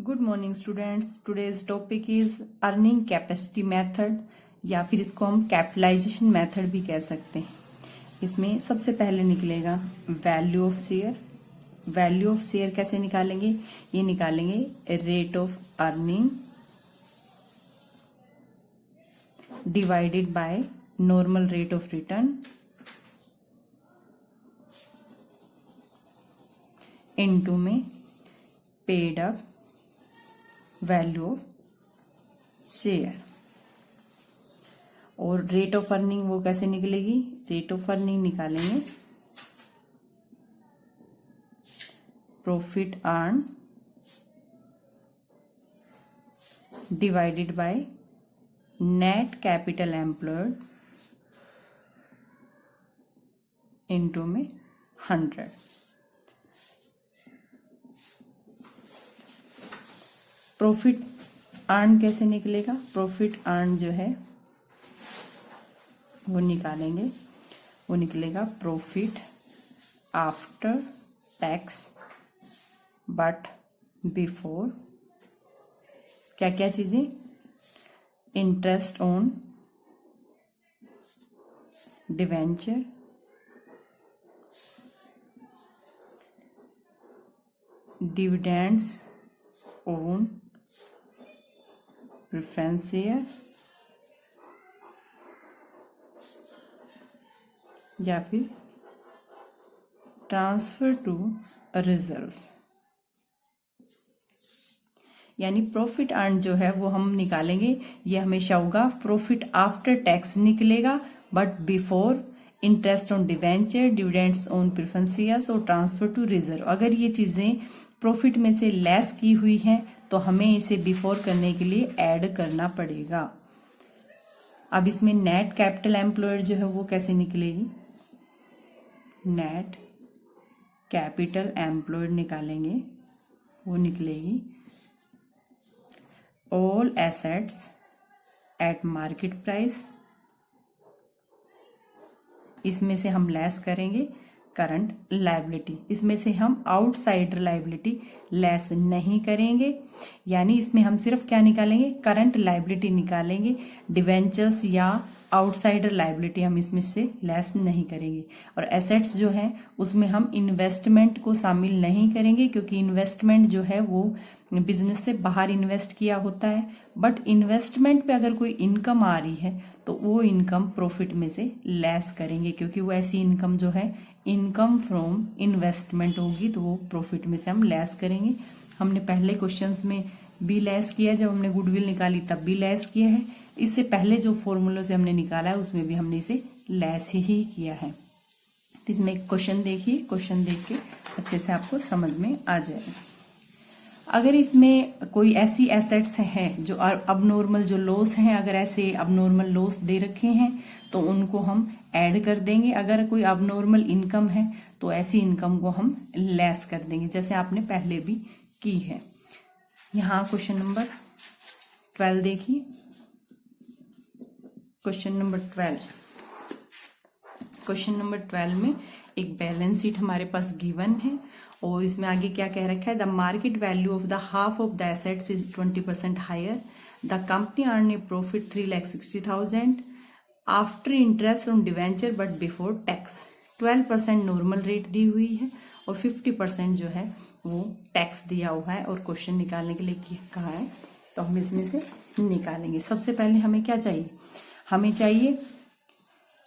Good morning students. Today's topic is earning capacity method या फिर इसको हम कैपिटलाइजेशन मेथड भी कह सकते हैं। इसमें सबसे पहले निकलेगा value of share. Value of share कैसे निकालेंगे? ये निकालेंगे rate of earning divided by normal rate of return into में paid up value of share. और रेट ऑफ अर्निंग वो कैसे निकलेगी? रेट ऑफ अर्निंग निकालेंगे profit earn divided by net capital employed into में 100। प्रॉफिट अर्न कैसे निकलेगा? Profit earn जो है वो निकलेगा profit after tax but before क्या क्या चीजें? Interest on debenture, dividends on preference share या फिर ट्रांसफर टू रिजर्व्स। यानी प्रॉफिट अर्न जो है वो हम निकालेंगे, ये हमेशा होगा प्रॉफिट आफ्टर टैक्स निकलेगा but before interest on debenture, dividends on preference shares और ट्रांसफर टू रिजर्व। अगर ये चीजें प्रॉफिट में से लेस की हुई हैं तो हमें इसे बिफोर करने के लिए ऐड करना पड़ेगा। अब इसमें नेट कैपिटल एम्प्लॉयड जो है वो कैसे निकलेगी? नेट कैपिटल एम्प्लॉयड निकालेंगे, वो निकलेगी all assets eight market price. इसमें से हम लेस करेंगे करंट लायबिलिटी, इसमें से हम आउटसाइडर लायबिलिटी लेस नहीं करेंगे। यानी इसमें हम सिर्फ क्या निकालेंगे? करंट लायबिलिटी निकालेंगे। डिवेंचर्स या आउटसाइडर लायबिलिटी हम इसमें से लेस नहीं करेंगे। और एसेट्स जो है उसमें हम इन्वेस्टमेंट को शामिल नहीं करेंगे, क्योंकि इन्वेस्टमेंट जो है वो बिजनेस से बाहर इन्वेस्ट किया होता है। बट इन्वेस्टमेंट पे अगर कोई इनकम आ रही है तो वो इनकम प्रॉफिट में से लेस करेंगे, क्योंकि वो ऐसी इनकम जो है इनकम फ्रॉम इन्वेस्टमेंट होगी तो वो प्रॉफिट में से हम लेस करेंगे। हमने पहले क्वेश्चंस में भी लेस किया, जब हमने गुडविल निकाली तब भी लेस किया है। इससे पहले जो फॉर्मूले से हमने निकाला है उसमें भी हमने इसे लेस ही किया है। तो इसमें एक क्वेश्चन देखिए, क्वेश्चन देख के अच्छे से आपको समझ में आ जाएगा। अगर इसमें कोई ऐसी एसेट्स हैं जो अबनॉर्मल जो लॉस हैं, अगर ऐसे अबनॉर्मल लॉस दे रखे हैं तो उनको हम ऐड कर देंगे। अगर कोई अबनॉर्मल इनकम है तो ऐसी इनकम को हम लेस कर देंगे, जैसे आपने पहले भी की है। यहाँ क्वेश्चन नंबर 12 देखिए। क्वेश्चन नंबर 12 में एक बैलेंस शीट हमारे पास गिवन है और इसमें आगे क्या कह रखा है? The market value of the half of the assets is 20% higher. The company earn a profit 3,60,000 after interest on debenture but before tax. 12% normal rate दी हुई है और 50% जो है वो टैक्स दिया हुआ है और क्वेश्चन निकालने के लिए कहा है, तो हम इसमें से निकालेंगे। सबसे पहले हमें क्या चाहिए? हमें चाहिए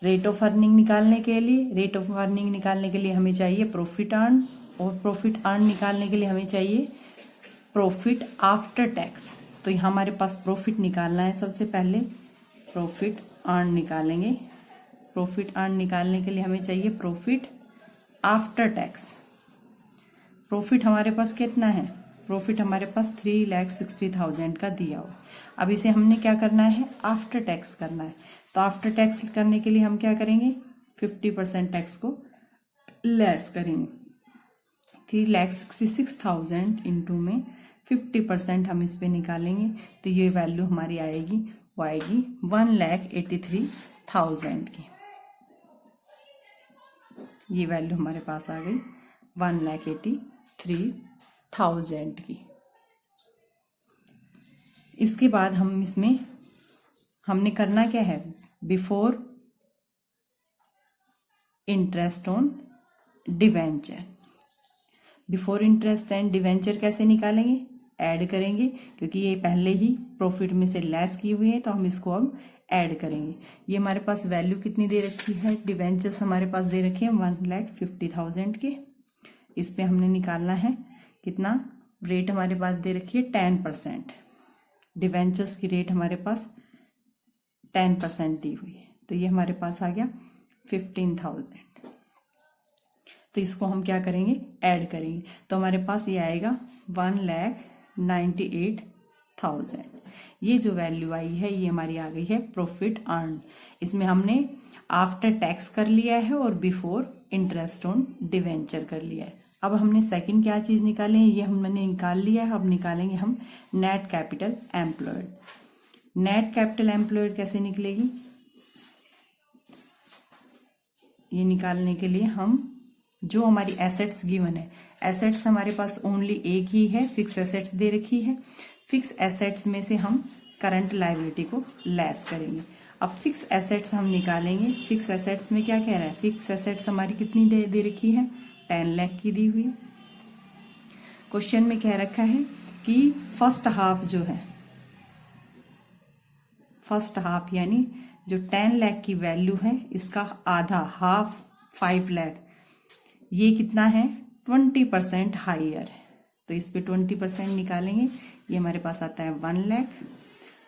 रेट ऑफ अर्निंग निकालने के लिए। रेट ऑफ अर्निंग निकालने के लिए हमें चाहिए प्रॉफिट अर्न, और प्रॉफिट अर्न निकालने के लिए हमें चाहिए प्रॉफिट आफ्टर टैक्स। तो यहाँ हमारे पास प्रॉफिट निकालना है। सबसे पहले प्रॉफिट अर्न निकालेंगे। प्रॉफिट अर्न निकालने के लिए हमें चाहिए प्रॉफिट आफ्टर टैक्स। प्रॉफिट हमारे पास कितना है? प्रॉफिट हमारे पास 3,60,000 का दिया हुआ। अब इसे हमने क्या करना है? आफ्टर टैक्स करना है। तो आफ्टर टैक्स करने के लिए हम क्या करेंगे? 50% टैक्स को लेस करेंगे। 3,66,000 इंटू में 50% हम इस पे निकालेंगे तो ये वैल्यू हमारी आएगी, वो आएगी 1,83,000 की। ये वैल्यू हमारे पास आ गई 1,83,000 की। इसके बाद हम इसमें हमने करना क्या है, before interest on debenture. Before interest and debenture कैसे निकालेंगे, ऐड करेंगे, क्योंकि ये पहले ही प्रॉफिट में से लेस की हुई है तो हम इसको अब ऐड करेंगे। ये हमारे पास वैल्यू कितनी दे रखी है, डिवेंचर्स हमारे पास दे रखी है 1,50,000 के। इस पे हमने निकालना है कितना, रेट हमारे पास दे रखी है 10%। डिवेंचर्स की रेट हमारे पास 10% दी हुई है, तो ये हमारे पास आ गया 15,000। तो इसको हम क्या करेंगे, ऐड करेंगे, तो हमारे पास ये आएगा 1,98,000। ये जो वैल्यू आई है ये हमारी आ गई है प्रॉफिट अर्न। इसमें हमने आफ्टर टैक्स कर लिया है और बिफोर इंटरेस्ट ऑन डिवेंचर कर लिया है। अब हमने सेकंड क्या चीज निकाले है, ये हमने निकाल लिया है। अब निकालेंगे हम net capital employed. Net capital employed कैसे निकलेगी, ये निकालने के लिए हम जो हमारी एसेट्स गिवन है, एसेट्स हमारे पास ओनली एक ही है, फिक्स एसेट्स दे रखी है। फिक्स एसेट्स में से हम करंट लायबिलिटी को लेस करेंगे। अब फिक्स एसेट्स हम निकालेंगे। फिक्स एसेट्स में क्या कह रहा है, फिक्स एसेट्स हमारी कितनी दे रखी है, 10 लाख की दी हुई। क्वेश्चन में कह रखा है कि फर्स्ट हाफ जो है, फर्स्ट हाफ यानी जो 10 लाख की वैल्यू है इसका आधा, हाफ 5 लाख, ये कितना है 20% हाइयर है, तो इस पे 20% निकालेंगे। ये हमारे पास आता है 1 लाख।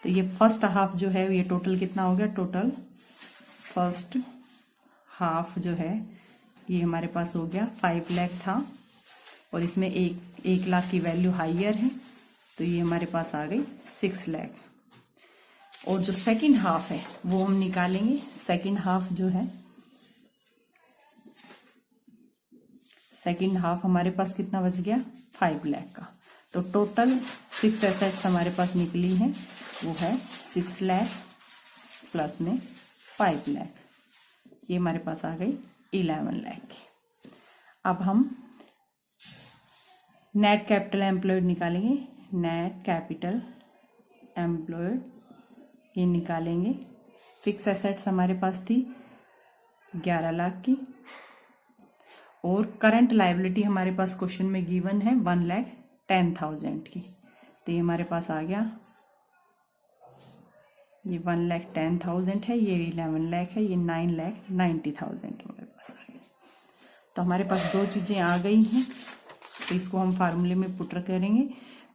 तो ये फर्स्ट हाफ जो है ये टोटल कितना हो गया, टोटल फर्स्ट हाफ जो है ये हमारे पास हो गया 5 लाख था, और इसमें 1 लाख की वैल्यू हाइयर है, तो ये हमारे पास आ गई 6 लाख। और जो सेकंड हाफ है वो हम निकालेंगे। सेकंड हाफ जो है, सेकंड हाफ हमारे पास कितना बच गया, 5 लाख का। तो टोटल फिक्स एसेट्स हमारे पास निकली है वो है 6 लाख प्लस में 5 लाख, ये हमारे पास आ गई 11 लाख की। अब हम नेट कैपिटल एम्प्लॉयड निकालेंगे। नेट कैपिटल एम्प्लॉयड ये निकालेंगे। फिक्स एसेट्स हमारे पास थी 11 लाख की, और करंट लायबिलिटी हमारे पास क्वेश्चन में गिवन है 1,10,000 की। तो ये हमारे पास आ गया, ये 1,10,000 है, ये 11 लाख है, ये 9,90,000 हमारे पास आ गया। तो हमारे पास दो चीजें आ गई हैं, तो इसको हम फार्मूले में पुट करेंगे।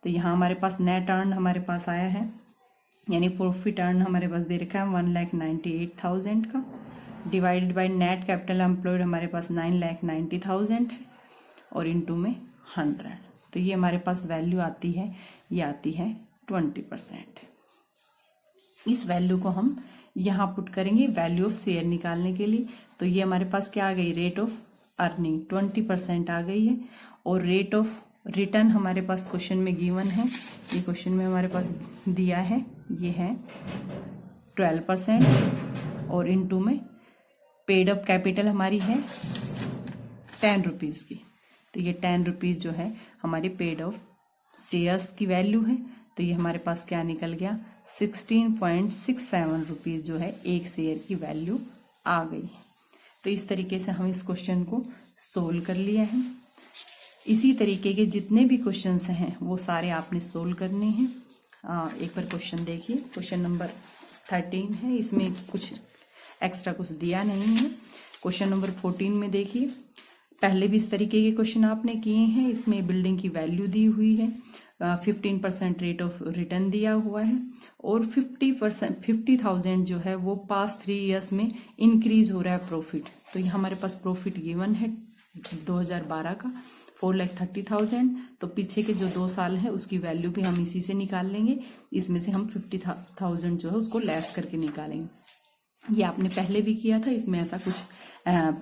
तो यहाँ हमारे पास नेट अर्न हमारे पास आया है, यानी प्रॉफिट अर्न हमारे पास दे रखा है 1,98,000 का, divided by net capital employed हमारे पास 9,90,000 है, और इनटू में 100। तो ये हमारे पास वैल्यू आती है, ये आती है 20%। इस वैल्यू को हम यहाँ पुट करेंगे वैल्यू ऑफ शेयर निकालने के लिए। तो ये हमारे पास क्या आ गई, रेट ऑफ अर्निंग 20% आ गई है, और रेट ऑफ रिटर्न हमारे पास क्वेश्चन में गिवन है, ये क्वेश्चन में हमारे पास दिया है, ये है 12%, और इनटू में पेड अप कैपिटल हमारी है 10 रुपीज की। तो ये 10 रुपीज जो है हमारी पेड ऑफ शेयर्स की वैल्यू है। तो ये हमारे पास क्या निकल गया, 16.67 रुपीज जो है एक शेयर की वैल्यू आ गई है। तो इस तरीके से हम इस क्वेश्चन को सोल्व कर लिया है। इसी तरीके के जितने भी क्वेश्चंस हैं वो सारे आपने सोल्व करने हैं। एक बार क्वेश्चन देखिए, क्वेश्चन नंबर 13 है, इसमें कुछ एक्स्ट्रा कुछ दिया नहीं है। क्वेश्चन नंबर 14 में देखिए, पहले भी इस तरीके के क्वेश्चन आपने किए हैं। इसमें बिल्डिंग की वैल्यू दी हुई है, 15% रेट ऑफ रिटर्न दिया हुआ है, और 50,000 जो है वो पास 3 ईयर्स में इंक्रीज हो रहा है प्रॉफिट। तो ये हमारे पास प्रॉफिट गिवन है 2012 का 4,30,000। तो पीछे के जो 2 साल है उसकी वैल्यू भी हम इसी से निकाल लेंगे। इसमें से हम 50,000 जो है उसको लेस करके निकालेंगे। ये आपने पहले भी किया था, इसमें ऐसा कुछ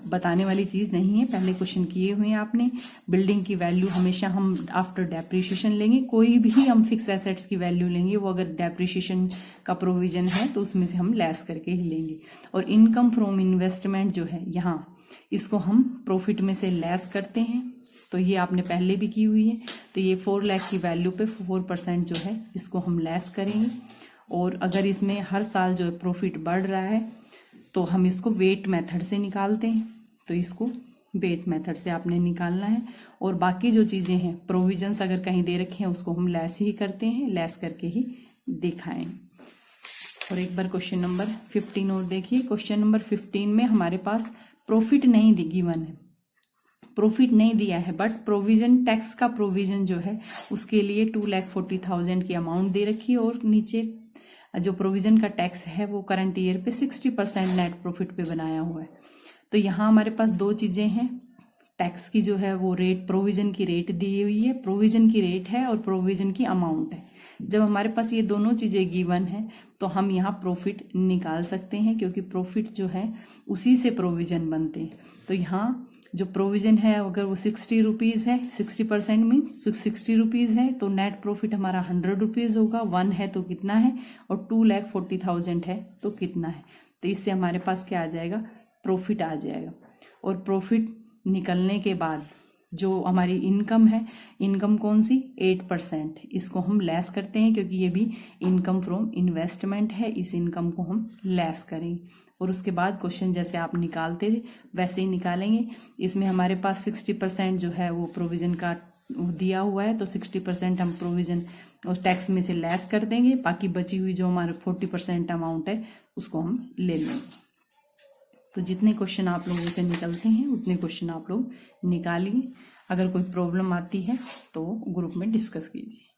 बताने वाली चीज नहीं है, पहले क्वेश्चन किए हुए हैं आपने। बिल्डिंग की वैल्यू हमेशा हम आफ्टर डेप्रिसिएशन लेंगे। कोई भी हम फिक्स एसेट्स की वैल्यू लेंगे, वो अगर डेप्रिसिएशन का प्रोविजन है तो उसमें से हम लेस करके ही लेंगे। और इनकम फ्रॉम इन्वेस्टमेंट जो है यहाँ, इसको हम प्रॉफिट में से लेस करते हैं। तो ये आपने पहले भी की हुई है। तो ये 4 लाख की वैल्यू पे 4% जो है इसको हम लेस करेंगे। और अगर इसमें हर साल जो है प्रॉफिट बढ़ रहा है तो हम इसको वेट मेथड से निकालते हैं। तो इसको वेट मेथड से आपने निकालना है। और बाकी जो चीज़ें हैं, प्रोविजंस अगर कहीं दे रखे हैं उसको हम लेस ही करते हैं, लेस करके ही दिखाएं। और एक बार क्वेश्चन नंबर 15 और देखिए। क्वेश्चन नंबर 15 में हमारे पास प्रॉफिट नहीं गिवन है, प्रॉफिट नहीं दिया है, बट प्रोविजन, टैक्स का प्रोविजन जो है उसके लिए 2,40,000 की अमाउंट दे रखी है। और नीचे जो प्रोविजन का टैक्स है वो करंट ईयर पे 60% नेट प्रॉफिट पे बनाया हुआ है। तो यहाँ हमारे पास दो चीजें हैं, टैक्स की जो है वो रेट, प्रोविजन की रेट दी हुई है, प्रोविजन की रेट है और प्रोविजन की अमाउंट है। जब हमारे पास ये दोनों चीजें गिवन है तो हम यहाँ प्रॉफिट निकाल सकते हैं, क्योंकि प्रॉफिट जो है उसी से प्रोविजन बनते हैं। तो यहाँ जो प्रोविजन है अगर वो 60 रुपीज है, 60% मीन्स 60 रुपीज है, तो नेट प्रॉफिट हमारा 100 रुपीज होगा। 1 है तो कितना है, और 2,40,000 है तो कितना है। तो इससे हमारे पास क्या आ जाएगा, प्रॉफिट आ जाएगा। और प्रॉफिट निकलने के बाद जो हमारी इनकम है, इनकम कौन सी, 8%, इसको हम लेस करते हैं, क्योंकि ये भी इनकम फ्रॉम इन्वेस्टमेंट है, इस इनकम को हम लेस करेंगे। और उसके बाद क्वेश्चन जैसे आप निकालते थे वैसे ही निकालेंगे। इसमें हमारे पास 60% जो है वो प्रोविजन का दिया हुआ है, तो 60% हम प्रोविजन उस टैक्स में से लेस कर देंगे, बाकी बची हुई जो हमारे 40% अमाउंट है उसको हम ले लेंगे। तो जितने क्वेश्चन आप लोगों से निकलते हैं उतने क्वेश्चन आप लोग निकालिए। अगर कोई प्रॉब्लम आती है तो ग्रुप में डिस्कस कीजिए।